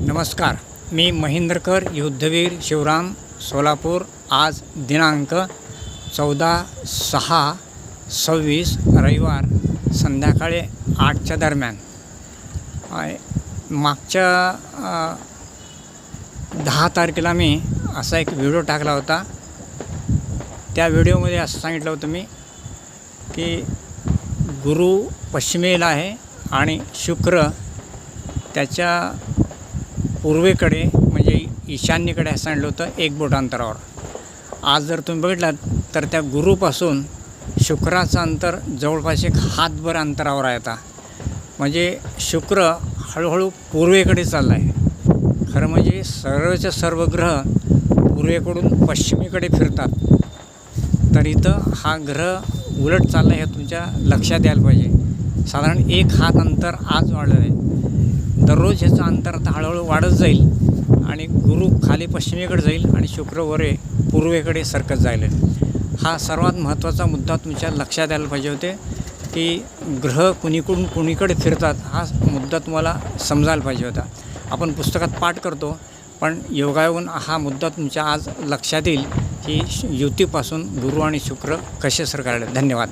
नमस्कार, मी महेंद्रकर युद्धवीर शिवराम सोलापूर। आज दिनांक 14/6/26 रविवार संध्याकाळी 8च्या दरम्यान मागच्या 10 तारखेला मी असा एक व्हिडिओ टाकला होता। त्या व्हिडिओमध्ये असं सांगितलं होतं मी की गुरु पश्चिमेला आहे आणि शुक्र त्याच्या पूर्वेकडे म्हणजे ईशान्येकडे असं सांगितलं होतं 1 बोट अंतरावर। आज जर तुम्ही बघितलात तर त्या गुरुपासून शुक्राचं अंतर जवळपास 1 हातभर अंतरावर आहे आता। म्हणजे शुक्र हळूहळू पूर्वेकडे चालला आहे। खरं म्हणजे सर्वचे सर्व ग्रह पूर्वेकडून पश्चिमेकडे फिरतात, तर इथं हा ग्रह उलट चालला हे तुमच्या लक्षात यायला पाहिजे। साधारण 1 हात अंतर आज वाढलं आहे। दररोज ह्याचं अंतर आता हळूहळू वाढत जाईल आणि गुरु खाली पश्चिमेकडे जाईल आणि शुक्र वरे पूर्वेकडे सरकत जाईल। हा सर्वात महत्त्वाचा मुद्दा तुमच्या लक्षात यायला पाहिजे होते की ग्रह कुणीकडून कुणीकडे फिरतात, हा मुद्दा तुम्हाला समजायला पाहिजे होता। आपण पुस्तकात पाठ करतो, पण योगायोगाने हा मुद्दा तुमच्या आज लक्षात येईल की युतीपासून गुरु आणि शुक्र कसे सरकारले। धन्यवाद।